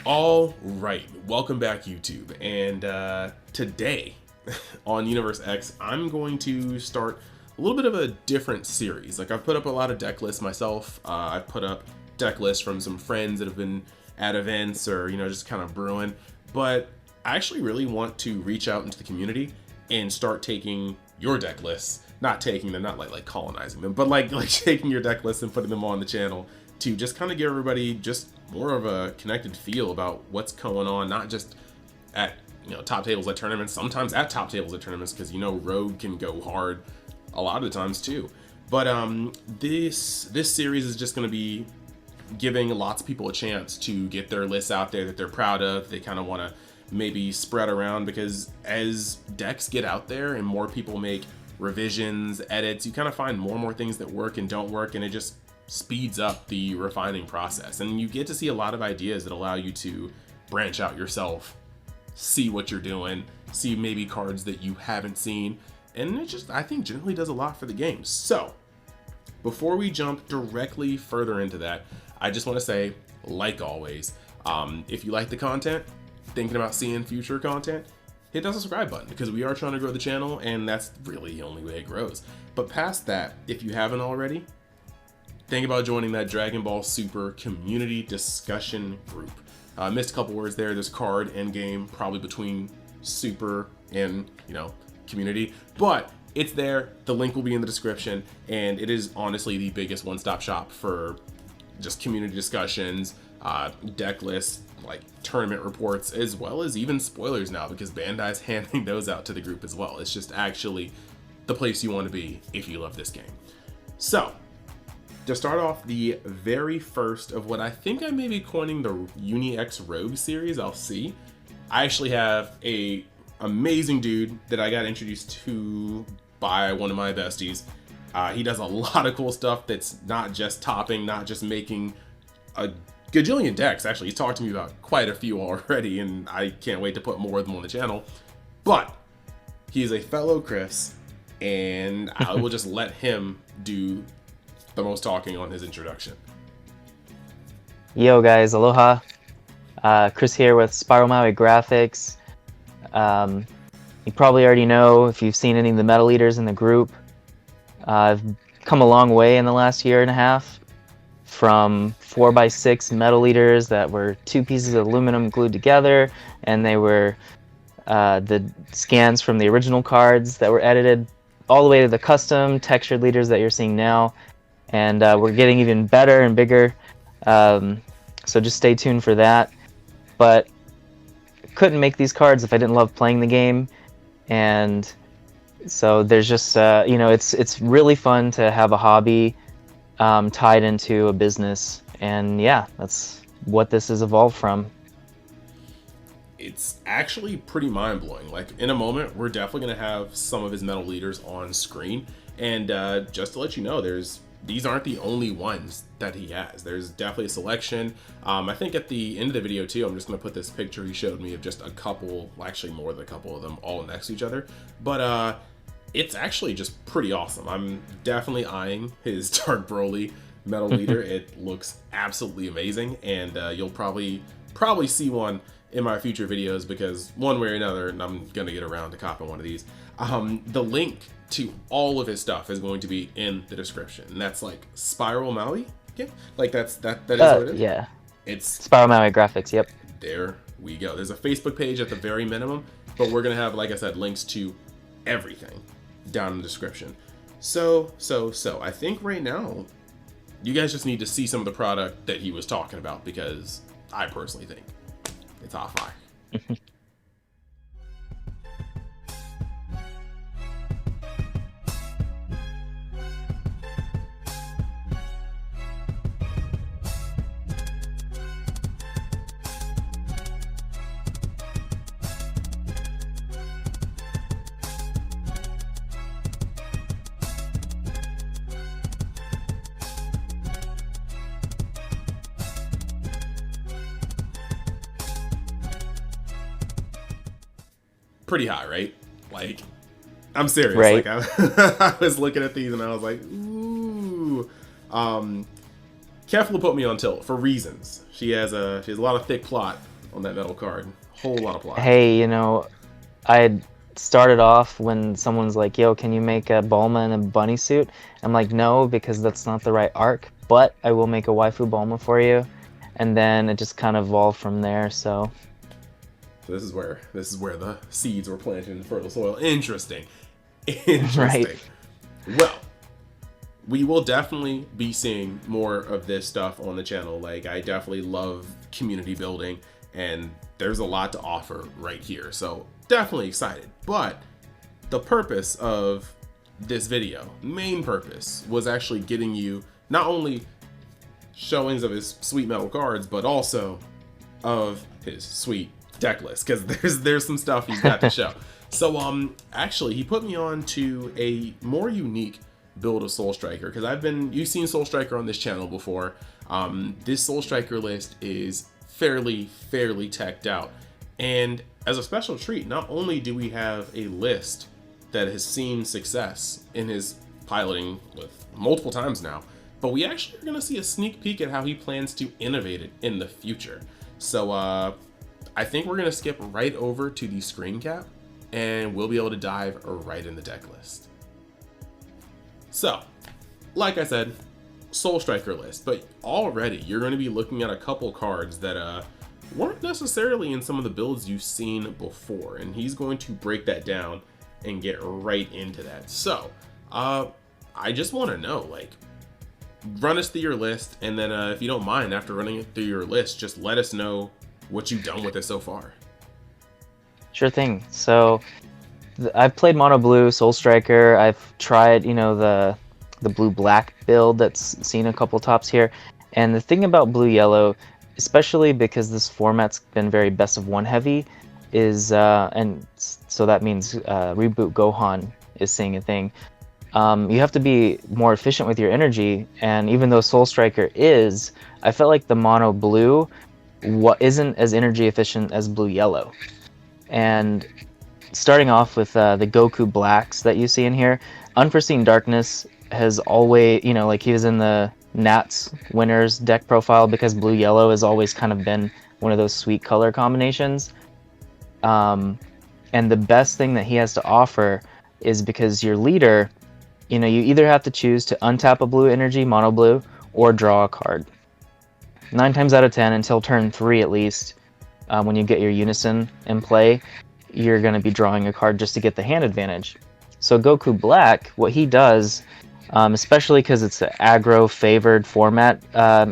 All right, welcome back YouTube. And today on UniXRogue, I'm going to start a little bit of a different series. Like, I've put up a lot of deck lists myself. I've put up deck lists from some friends that have been at events or, just kind of brewing. But I actually really want to reach out into the community and start taking your deck lists, not taking them, not like colonizing them, but like taking your deck lists and putting them on the channel to just kind of give everybody just more of a connected feel about what's going on, not just at top tables at tournaments, sometimes at top tables at tournaments, because Rogue can go hard a lot of the times too. But this series is just going to be giving lots of people a chance to get their lists out there that they're proud of. They kind of want to maybe spread around, because as decks get out there and more people make revisions, edits, you kind of find more and more things that work and don't work, and it just speeds up the refining process, and you get to see a lot of ideas that allow you to branch out yourself, see what you're doing, see maybe cards that you haven't seen, and it just, I think, generally does a lot for the game. So before we jump directly further into that, I just want to say, like always, if you like the content, thinking about seeing future content, hit that subscribe button, because we are trying to grow the channel, and that's really the only way it grows. But past that, if you haven't already, think about joining that Dragon Ball Super community discussion group. I missed a couple words there. There's card and game, probably between Super and, community, but it's there. The link will be in the description, and it is honestly the biggest one-stop shop for just community discussions, deck lists, like tournament reports, as well as even spoilers now, because Bandai's handing those out to the group as well. It's just actually the place you want to be if you love this game. So, to start off the very first of what I think I may be coining the UniXRogue series, I'll see. I actually have a amazing dude that I got introduced to by one of my besties. He does a lot of cool stuff that's not just topping, not just making a gajillion decks. Actually, he's talked to me about quite a few already, and I can't wait to put more of them on the channel. But he's a fellow Chris, and I will just let him do the most talking on his introduction. Yo guys, aloha. Chris here with Maui GraphiX. You probably already know if you've seen any of the metal leaders in the group. I've come a long way in the last year and a half, from 4x6 metal leaders that were two pieces of aluminum glued together, and they were the scans from the original cards that were edited, all the way to the custom textured leaders that you're seeing now. And we're getting even better and bigger, so just stay tuned for that. But couldn't make these cards if I didn't love playing the game, and so there's just it's really fun to have a hobby tied into a business, and yeah, that's what this has evolved from. It's actually pretty mind-blowing. Like, in a moment, we're definitely going to have some of his metal leaders on screen, and just to let you know, these aren't the only ones that he has. There's definitely a selection. I think at the end of the video too, I'm just gonna put this picture he showed me of just a couple, well, actually more than a couple of them all next to each other. But it's actually just pretty awesome. I'm definitely eyeing his Dark Broly metal leader. It looks absolutely amazing, and you'll probably see one in my future videos, because one way or another, and I'm gonna get around to copping one of these. The link to all of his stuff is going to be in the description, and that's like Spiral Maui. Yeah, like that is what it is. Yeah, it's Maui GraphiX. Yep. There we go. There's a Facebook page at the very minimum, but we're gonna have, like I said, links to everything down in the description. So I think right now you guys just need to see some of the product that he was talking about, because I personally think it's hot fire. Pretty high, right? Like, I'm serious. Right. Like, I was looking at these and I was like, ooh. Kef will put me on tilt for reasons. She has a lot of thick plot on that metal card. Whole lot of plot. Hey, you know, I had started off when someone's like, yo, can you make a Bulma in a bunny suit? I'm like, no, because that's not the right arc, but I will make a waifu Bulma for you. And then it just kind of evolved from there, so. So this is where the seeds were planted in fertile soil. Interesting. Interesting. Right. Well, we will definitely be seeing more of this stuff on the channel. Like, I definitely love community building, and there's a lot to offer right here. So definitely excited. But the purpose of this video, main purpose, was actually getting you not only showings of his sweet metal cards, but also of his sweet deck list, because there's some stuff he's got to show. So actually he put me on to a more unique build of Soul Striker, because you've seen Soul Striker on this channel before. This Soul Striker list is fairly teched out, and as a special treat, not only do we have a list that has seen success in his piloting with multiple times now, but we actually are going to see a sneak peek at how he plans to innovate it in the future. So I think we're going to skip right over to the screen cap, and we'll be able to dive right in the deck list. So, like I said, Soul Striker list, but already you're going to be looking at a couple cards that weren't necessarily in some of the builds you've seen before, and he's going to break that down and get right into that. So, I just want to know, like, run us through your list, and then if you don't mind, after running it through your list, just let us know what you've done with it so far. Sure thing. So I've played Mono Blue, Soul Striker. I've tried, you know, the Blue Black build that's seen a couple tops here. And the thing about Blue Yellow, especially because this format's been very best of one heavy, is and so that means Reboot Gohan is seeing a thing. You have to be more efficient with your energy, and even though Soul Striker is, I felt like the Mono Blue isn't as energy efficient as Blue Yellow. And starting off with the Goku Blacks that you see in here, Unforeseen Darkness has always, you know, like he was in the Nats winners deck profile because Blue Yellow has always kind of been one of those sweet color combinations. And the best thing that he has to offer is because your leader, you know, you either have to choose to untap a blue energy, Mono Blue, or draw a card. 9 times out of 10, until turn 3 at least, when you get your Unison in play, you're going to be drawing a card just to get the hand advantage. So Goku Black, what he does, especially because it's an aggro favored format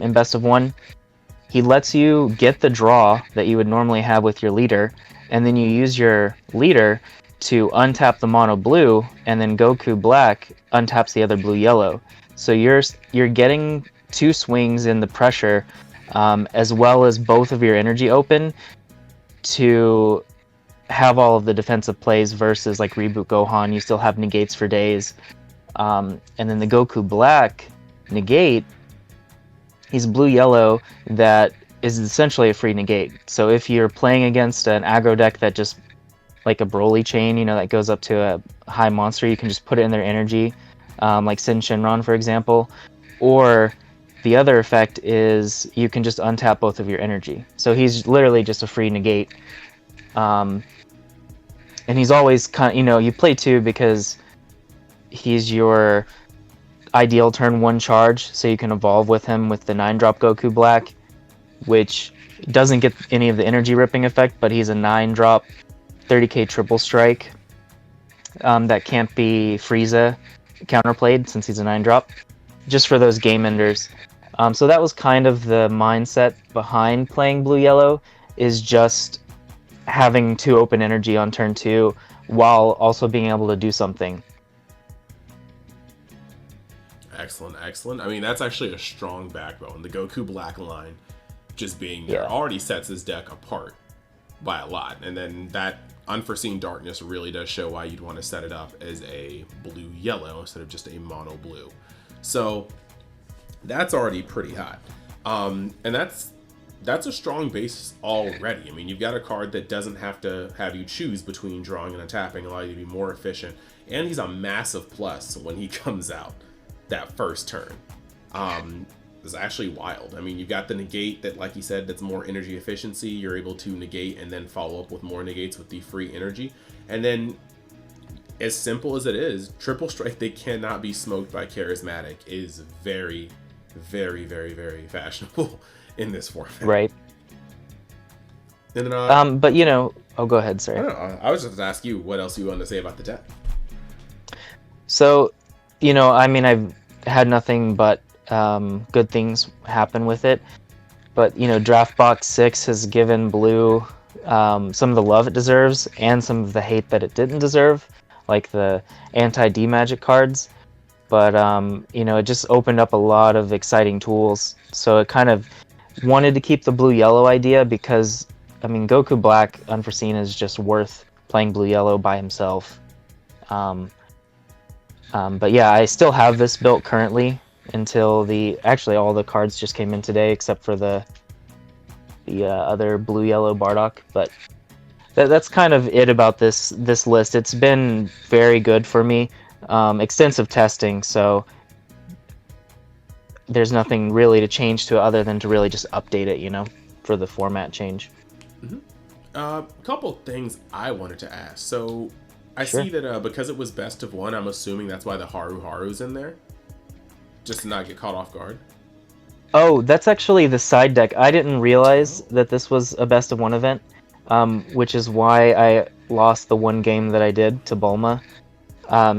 in Best of 1, he lets you get the draw that you would normally have with your leader, and then you use your leader to untap the Mono Blue, and then Goku Black untaps the other Blue Yellow. So you're getting 2 swings in the pressure, as well as both of your energy open to have all of the defensive plays versus like Reboot Gohan, you still have negates for days. And then the Goku Black negate, he's Blue Yellow that is essentially a free negate. So if you're playing against an aggro deck that just like a Broly chain, you know, that goes up to a high monster, you can just put it in their energy, like Sin Shinron, for example. Or the other effect is you can just untap both of your energy. So he's literally just a free negate. And he's always kind of, you know, you play 2 because he's your ideal turn 1 charge, so you can evolve with him with the 9-drop Goku Black, which doesn't get any of the energy ripping effect, but he's a 9-drop 30k triple strike that can't be Frieza counterplayed since he's a 9-drop, just for those game enders. So that was kind of the mindset behind playing Blue Yellow, is just having 2 open energy on turn 2 while also being able to do something. Excellent, excellent. I mean, that's actually a strong backbone. The Goku Black line just being there already sets his deck apart by a lot. And then that Unforeseen Darkness really does show why you'd want to set it up as a Blue Yellow instead of just a Mono Blue. So that's already pretty hot. And that's a strong base already. I mean, you've got a card that doesn't have to have you choose between drawing and tapping, allow you to be more efficient. And he's a massive plus when he comes out that first turn. is actually wild. I mean, you've got the negate that, like you said, that's more energy efficiency. You're able to negate and then follow up with more negates with the free energy. And then, as simple as it is, triple strike, they cannot be smoked by charismatic, is very, very, very, very fashionable in this format. Right. And then, but you know, oh, go ahead, sorry. I don't know. I was just going to ask you what else you wanted to say about the deck. So, you know, I mean, I've had nothing but good things happen with it. But, you know, Draft Box 6 has given blue some of the love it deserves and some of the hate that it didn't deserve, like the anti-D-Magic cards. But, you know, it just opened up a lot of exciting tools. So it kind of wanted to keep the blue-yellow idea because, I mean, Goku Black Unforeseen is just worth playing blue-yellow by himself. But yeah, I still have this built currently until actually all the cards just came in today except for the other blue-yellow Bardock. But that's kind of it about this list. It's been very good for me. Extensive testing, so there's nothing really to change to it other than to really just update it, you know, for the format change. Mm-hmm. A couple things I wanted to ask. So I see that because it was best of one, I'm assuming that's why the Haru's in there, just to not get caught off guard. Oh, that's actually the side deck. I didn't realize that this was a best of one event, which is why I lost the one game that I did to Bulma.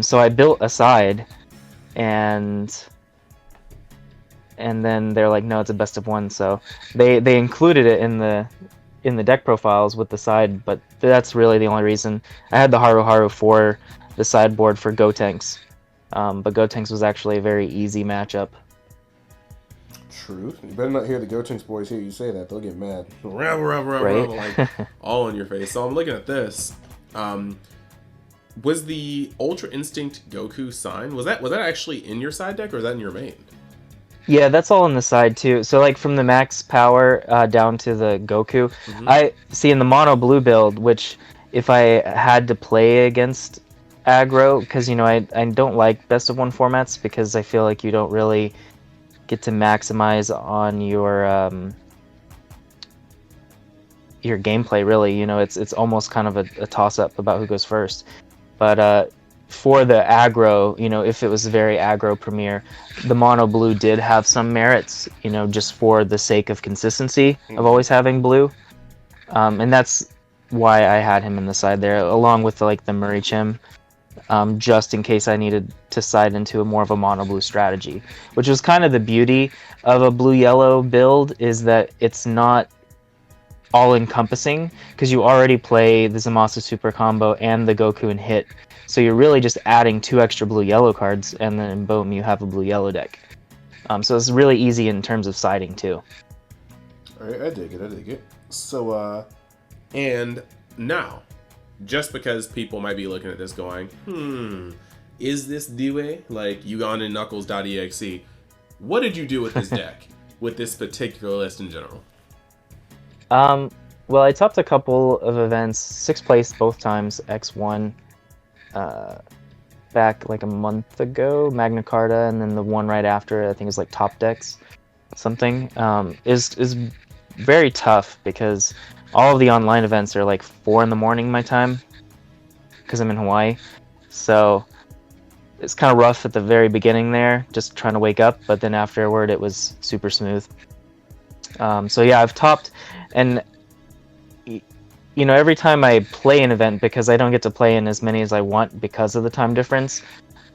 So I built a side, and then they're like, no, it's a best of one. So they included it in the deck profiles with the side, but that's really the only reason. I had the Haru for the sideboard for Gotenks, but Gotenks was actually a very easy matchup. Truth. You better not hear the Gotenks boys hear you say that. They'll get mad. Right? Like, all in your face. So I'm looking at this. Was the Ultra Instinct Goku sign, was that actually in your side deck, or was that in your main? Yeah, that's all on the side too. So like from the max power down to the Goku, I see in the mono blue build, which if I had to play against aggro, because you know I don't like best of one formats because I feel like you don't really get to maximize on your gameplay. Really, you know, it's almost kind of a toss up about who goes first. But for the aggro, you know, if it was a very aggro premiere, the mono blue did have some merits, you know, just for the sake of consistency of always having blue. And that's why I had him in the side there, along with the Murray Chim, just in case I needed to side into more of a mono blue strategy, which was kind of the beauty of a blue-yellow build, is that it's not all-encompassing, because you already play the Zamasu super combo and the Goku and hit, so you're really just adding 2 extra blue-yellow cards, and then boom, you have a blue-yellow deck. So it's really easy in terms of siding too. Alright, I dig it. So, and now, just because people might be looking at this going, is this Dewey? Like, Ugandan Knuckles.exe. What did you do with this deck, with this particular list in general? Well, I topped a couple of events, 6th place both times, X1, back like a month ago, Magna Carta, and then the one right after, I think it was like Top Decks, something, is very tough because all of the online events are like 4 in the morning my time, because I'm in Hawaii, so it's kind of rough at the very beginning there, just trying to wake up, but then afterward it was super smooth. So yeah, I've topped, and you know, every time I play an event, because I don't get to play in as many as I want because of the time difference,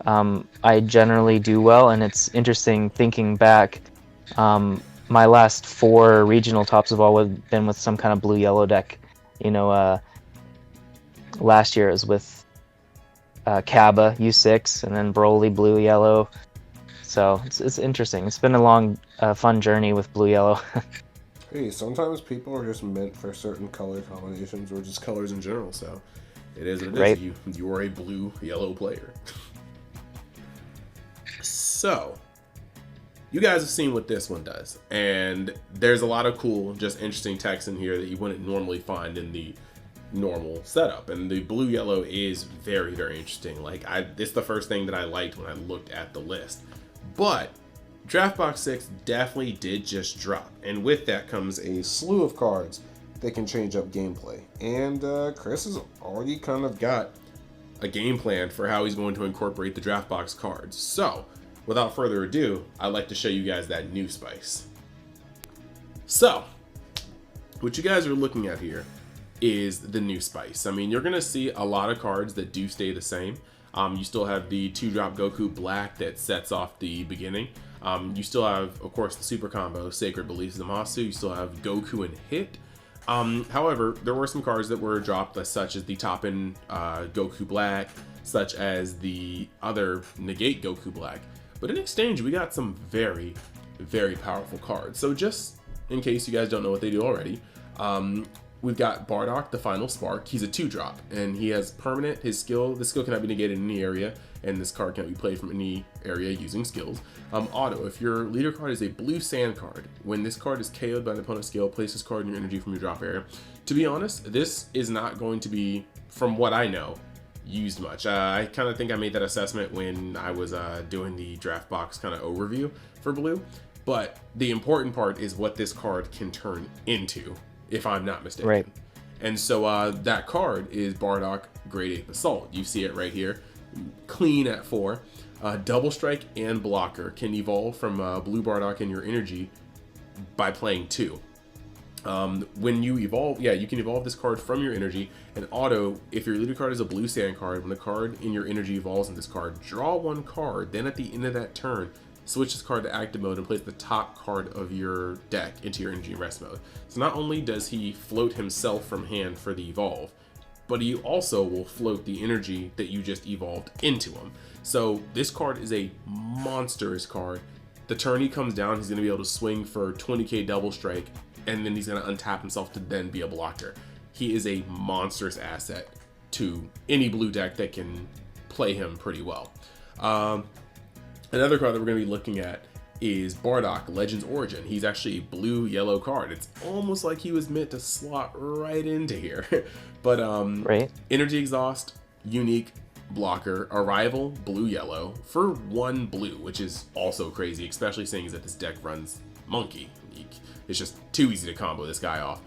I generally do well, and it's interesting thinking back. My last 4 regional tops have all been with some kind of blue-yellow deck. You know, last year it was with Kaba U6, and then Broly blue-yellow. So it's interesting. It's been a long, fun journey with blue-yellow. Hey, sometimes people are just meant for certain color combinations, or just colors in general, so it is what it right. is. You are a blue-yellow player. So, you guys have seen what this one does, and there's a lot of cool, just interesting text in here that you wouldn't normally find in the normal setup, and the blue-yellow is very, very interesting. Like, it's the first thing that I liked when I looked at the list. But Draft Box 6 definitely did just drop, and with that comes a slew of cards that can change up gameplay. And Chris has already kind of got a game plan for how he's going to incorporate the Draft Box cards. So, without further ado, I'd like to show you guys that new spice. So, what you guys are looking at here is the new spice. I mean, you're going to see a lot of cards that do stay the same. You still have the 2-drop Goku Black that sets off the beginning. You still have, of course, the super combo, Sacred Beliefs Zamasu. You still have Goku and Hit. However, there were some cards that were dropped, such as the top-end Goku Black, such as the other Negate Goku Black. But in exchange, we got some very, very powerful cards. So just in case you guys don't know what they do already, we've got Bardock, the Final Spark. He's a 2-drop, and he has permanent. His skill, the skill cannot be negated in any area, and this card can't be played from any area using skills. Auto, if your leader card is a blue sand card, when this card is KO'd by an opponent's skill, place this card in your energy from your drop area. To be honest, this is not going to be, from what I know, used much. I kind of think I made that assessment when I was doing the draft box kind of overview for blue, but the important part is what this card can turn into, if I'm not mistaken. Right. And so that card is Bardock Grade 8 Assault. You see it right here. Clean at 4. Double Strike and Blocker can evolve from Blue Bardock in your energy by playing 2. When you evolve, you can evolve this card from your energy. And auto, if your leader card is a blue sand card, when the card in your energy evolves in this card, draw 1 card. Then at the end of that turn, switch this card to active mode and place the top card of your deck into your energy rest mode. So not only does he float himself from hand for the evolve, but he also will float the energy that you just evolved into him. So this card is a monstrous card. The turn he comes down, he's going to be able to swing for 20k double strike, and then he's going to untap himself to then be a blocker. He is a monstrous asset to any blue deck that can play him pretty well. Another card that we're going to be looking at is Bardock, Legends Origin. He's actually a blue-yellow card. It's almost like he was meant to slot right into here. But right. Energy Exhaust, Unique, Blocker, Arrival, blue-yellow for 1 blue, which is also crazy, especially seeing that this deck runs Monkey. It's just too easy to combo this guy off.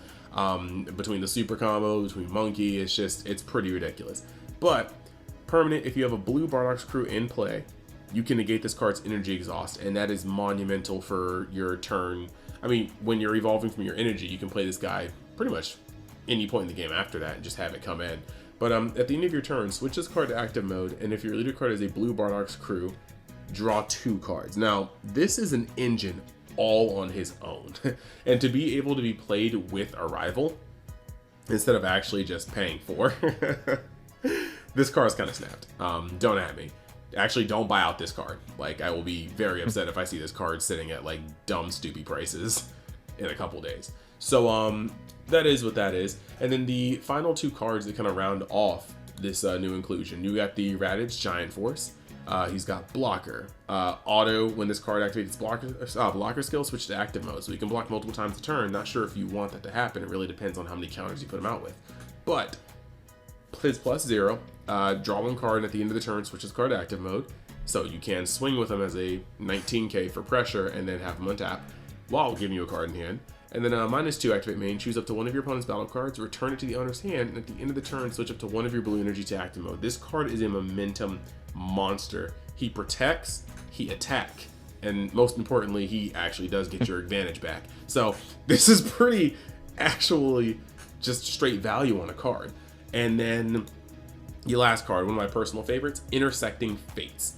Between the super combo, between Monkey, it's pretty ridiculous. But permanent, if you have a blue Bardock's crew in play, you can negate this card's energy exhaust, and that is monumental for your turn. I mean, when you're evolving from your energy, you can play this guy pretty much any point in the game after that and just have it come in. But at the end of your turn, switch this card to active mode, and if your leader card is a blue Bardock's crew, draw 2 cards. Now, this is an engine all on his own. And to be able to be played with Arrival, instead of actually just paying 4, this card's kind of snapped. Don't at me. Actually, don't buy out this card. Like, I will be very upset if I see this card sitting at like dumb stupid prices in a couple days. So that is what that is. And then the final 2 cards that kind of round off this new inclusion, you got the Raditz Giant Force. He's got Blocker. Auto, when this card activates blocker skill, switch to active mode, so you can block multiple times a turn. Not sure if you want that to happen. It really depends on how many counters you put him out with. But his +0, draw 1 card at the end of the turn, switch his card to active mode, so you can swing with him as a 19k for pressure and then have him untap while giving you a card in hand. And then -2, activate main, choose up to 1 of your opponent's battle cards, return it to the owner's hand, and at the end of the turn, switch up to 1 of your blue energy to active mode. This card is a momentum monster. He protects, he attack, and most importantly, he actually does get your advantage back. So this is pretty actually just straight value on a card. And then your last card, one of my personal favorites, Intersecting Fates.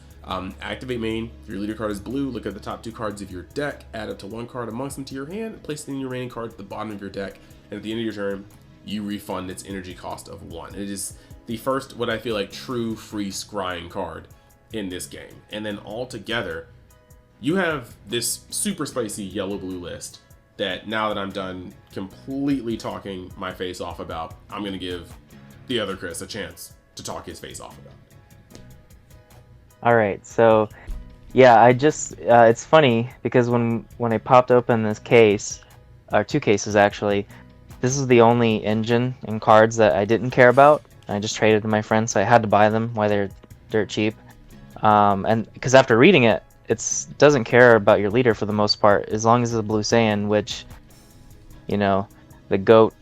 Activate main. If your leader card is blue, look at the top 2 cards of your deck, add up to 1 card amongst them to your hand, place it in your remaining card at the bottom of your deck, and at the end of your turn, you refund its energy cost of 1. It is the first, what I feel like, true free scrying card in this game. And then all together, you have this super spicy yellow-blue list that, now that I'm done completely talking my face off about, I'm going to give the other Chris a chance to talk his face off about. All right, so yeah, I just it's funny because when I popped open this case, or 2 cases actually, this is the only engine and cards that I didn't care about. I just traded to my friends, so I had to buy them while they're dirt cheap. And because after reading it, it doesn't care about your leader for the most part, as long as it's a blue Saiyan, which, you know, the GOAT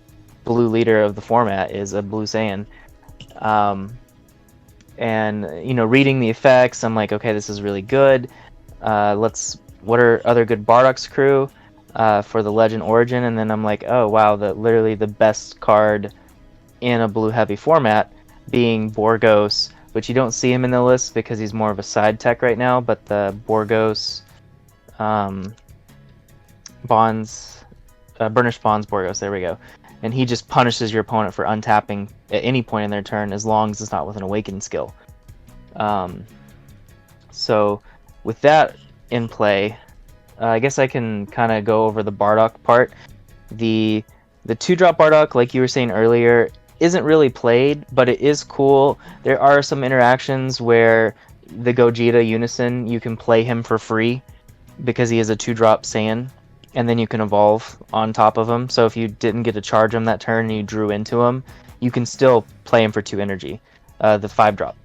blue leader of the format is a blue Saiyan. And reading the effects, I'm like, okay, this is really good. What are other good Bardock's crew for the Legend Origin? And then I'm like, oh wow, literally the best card in a blue heavy format being Borgos, which you don't see him in the list because he's more of a side tech right now, but the Borgos Bonds, Burnished Bonds Borgos, there we go. And he just punishes your opponent for untapping at any point in their turn, as long as it's not with an Awakened skill. So with that in play, I guess I can kind of go over the Bardock part. The 2-drop Bardock, like you were saying earlier, isn't really played, but it is cool. There are some interactions where the Gogeta Unison, you can play him for free because he is a 2-drop Saiyan, and then you can evolve on top of him. So if you didn't get to charge him that turn and you drew into him, you can still play him for 2 energy, the 5-drop.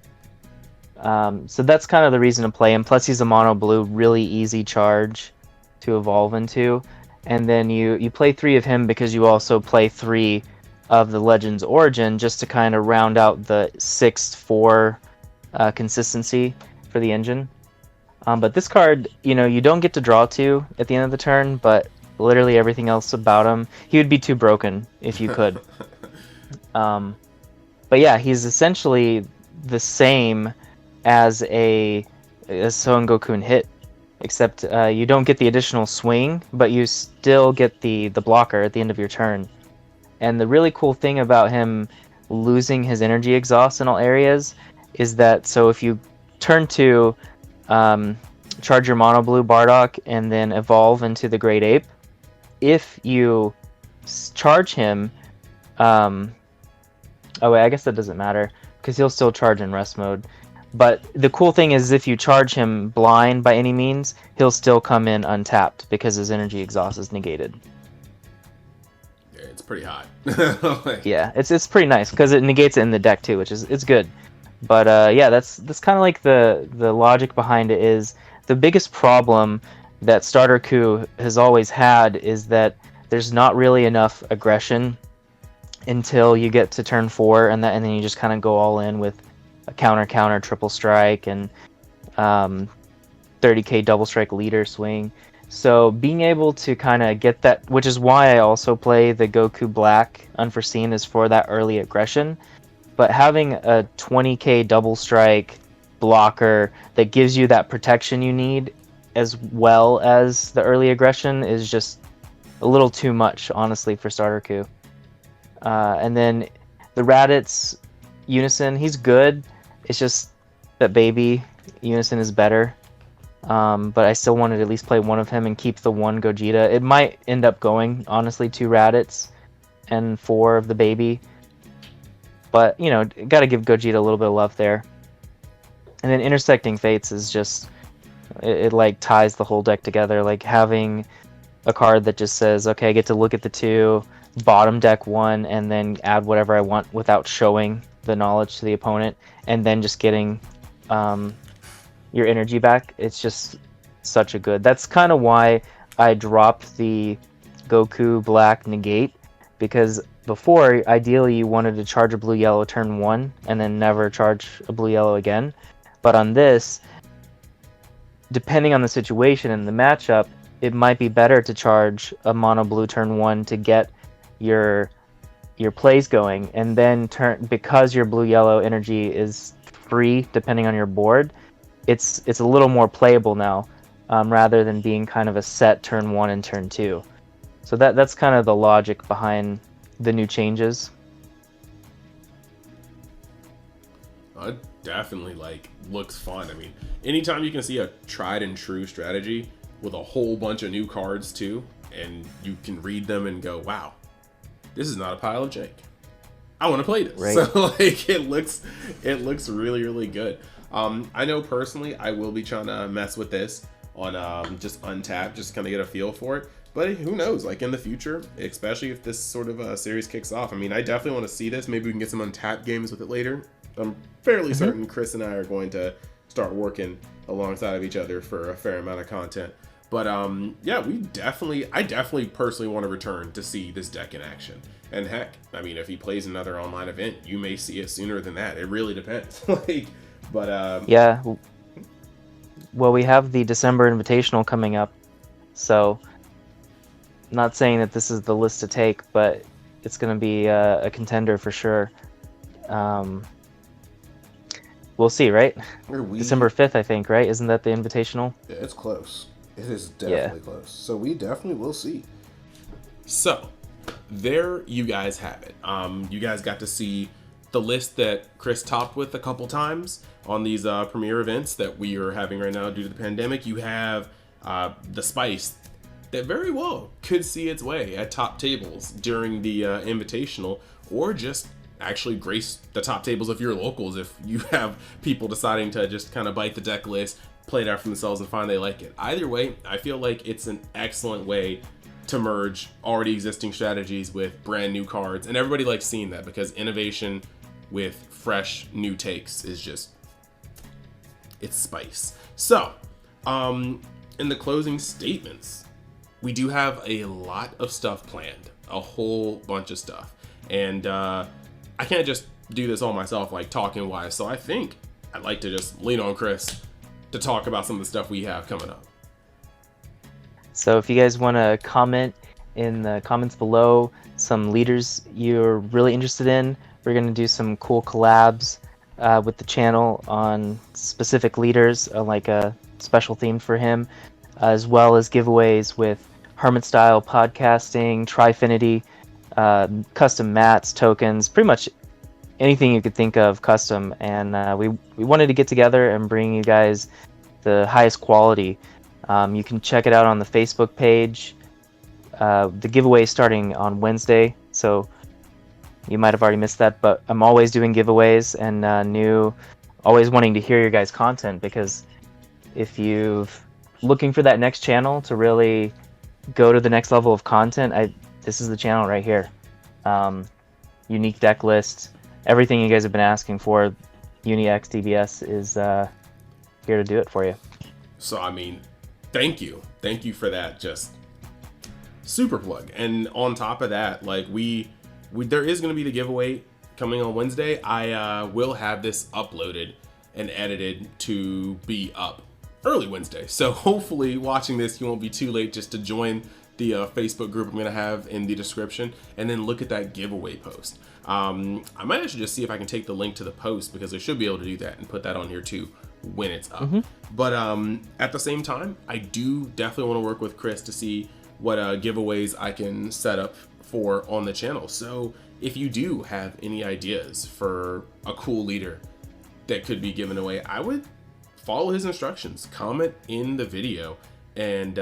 So that's kind of the reason to play him. Plus he's a mono blue, really easy charge to evolve into. And then you play 3 of him because you also play 3 of the Legends Origin, just to kind of round out the 6-4 consistency for the engine. But this card, you don't get to draw 2 at the end of the turn, but literally everything else about him, he would be too broken if you could. But yeah, he's essentially the same as Son Goku and Hit, except you don't get the additional swing, but you still get the blocker at the end of your turn. And the really cool thing about him losing his energy exhaust in all areas is that, so if you turn 2, charge your mono blue Bardock and then evolve into the Great Ape, if you charge him, oh wait, I guess that doesn't matter because he'll still charge in rest mode. But the cool thing is, if you charge him blind by any means, he'll still come in untapped because his energy exhaust is negated. Yeah, it's pretty hot. Yeah, it's pretty nice because it negates it in the deck too, which is it's good. But yeah, that's kind of like the logic behind it. Is the biggest problem that Starter Coup has always had is that there's not really enough aggression until you get to turn 4, and then you just kind of go all in with a counter triple strike and 30k double strike leader swing. So being able to kind of get that, which is why I also play the Goku Black Unforeseen, is for that early aggression. But having a 20k double strike blocker that gives you that protection you need, as well as the early aggression, is just a little too much, honestly, for Starter Coup. And then the Raditz Unison, he's good. It's just that baby Unison is better. But I still wanted to at least play one of him and keep the one Gogeta. It might end up going, honestly, 2 Raditz and 4 of the baby. But, got to give Gogeta a little bit of love there. And then Intersecting Fates is just, it like ties the whole deck together. Like having a card that just says, okay, I get to look at the 2, bottom deck 1, and then add whatever I want without showing the knowledge to the opponent, and then just getting your energy back. It's just such a good. That's kind of why I dropped the Goku Black Negate, because before, ideally, you wanted to charge a blue-yellow turn 1 and then never charge a blue-yellow again. But on this, depending on the situation and the matchup, it might be better to charge a mono blue turn 1 to get your plays going, and then because your blue-yellow energy is free depending on your board, it's a little more playable now, rather than being kind of a set turn 1 and turn 2. So that's kind of the logic behind the new changes. It definitely looks fun. I mean, anytime you can see a tried and true strategy with a whole bunch of new cards too, and you can read them and go, wow, this is not a pile of jank. I want to play this. Right. So it looks really, really good. I know personally I will be trying to mess with this on just untap, just kind of get a feel for it. But who knows, in the future, especially if this sort of series kicks off. I mean, I definitely want to see this. Maybe we can get some untapped games with it later. I'm fairly certain Chris and I are going to start working alongside of each other for a fair amount of content. But yeah, I definitely personally want to return to see this deck in action. And heck, I mean, if he plays another online event, you may see it sooner than that. It really depends. Yeah. Well, we have the December Invitational coming up, so not saying that this is the list to take, but it's going to be a contender for sure. We'll see, right? December 5th, I think, right? Isn't that the Invitational? Yeah, it's close. It is definitely close. So we definitely will see. So there you guys have it. You guys got to see the list that Chris topped with a couple times on these premiere events that we are having right now due to the pandemic. You have the spice that very well could see its way at top tables during the Invitational, or just actually grace the top tables of your locals if you have people deciding to just kind of bite the deck list, play it out for themselves, and find they like it. Either way, I feel like it's an excellent way to merge already existing strategies with brand new cards, and everybody likes seeing that because innovation with fresh new takes is just, it's spice. So in the closing statements, we do have a lot of stuff planned, a whole bunch of stuff, and I can't just do this all myself, like talking wise, so I think I'd like to just lean on Chris to talk about some of the stuff we have coming up. So if you guys want to comment in the comments below some leaders you're really interested in, we're going to do some cool collabs with the channel on specific leaders, like a special theme for him, as well as giveaways with Hermit Style Podcasting, Trifinity, custom mats, tokens, pretty much anything you could think of custom. And we wanted to get together and bring you guys the highest quality. You can check it out on the Facebook page. The giveaway is starting on Wednesday, so you might have already missed that, but I'm always doing giveaways and always wanting to hear your guys' content, because if you're looking for that next channel to really go to the next level of content, this is the channel right here. Unique deck list, everything you guys have been asking for. UniX DBS is here to do it for you. So I mean, thank you for that, just super plug. And on top of that, like there is going to be the giveaway coming on Wednesday. I will have this uploaded and edited to be up early Wednesday, so hopefully watching this you won't be too late just to join the Facebook group I'm going to have in the description, and then look at that giveaway post. I might actually just see if I can take the link to the post, because I should be able to do that and put that on here too when it's up. But at the same time, I do definitely want to work with Chris to see what giveaways I can set up for on the channel. So if you do have any ideas for a cool leader that could be given away, I would follow his instructions, comment in the video, and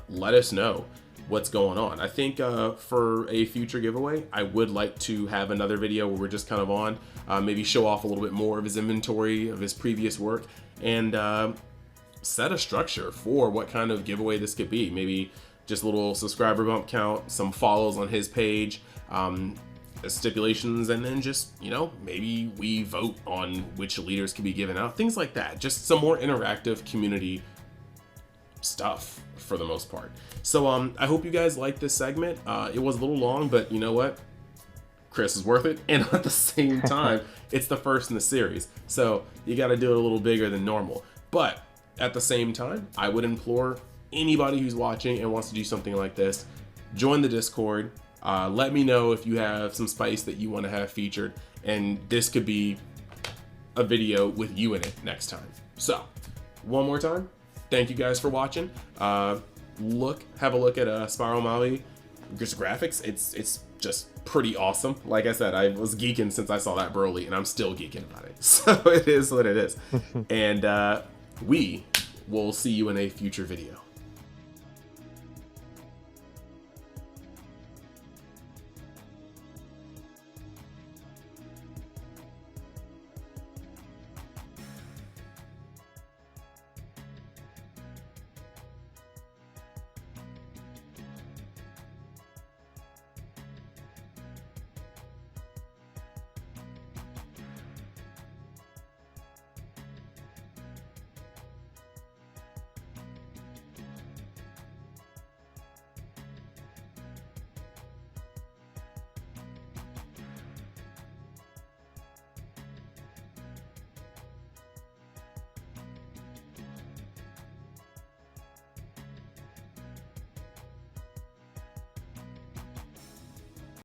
let us know what's going on. I think for a future giveaway, I would like to have another video where we're just kind of on, maybe show off a little bit more of his inventory of his previous work, and set a structure for what kind of giveaway this could be. Maybe just a little subscriber bump count, some follows on his page, stipulations, and then just, you know, maybe we vote on which leaders can be given out, things like that. Just some more interactive community stuff for the most part. So I hope you guys liked this segment. It was a little long, but you know what, Chris is worth it, and at the same time it's the first in the series, so you got to do it a little bigger than normal. But at the same time, I would implore anybody who's watching and wants to do something like this, join the Discord. Let me know if you have some spice that you want to have featured, and this could be a video with you in it next time. So one more time, thank you guys for watching. Have a look at Spiral Maui graphics. It's just pretty awesome. Like I said, I was geeking since I saw that Broly, and I'm still geeking about it. So it is what it is. And we will see you in a future video.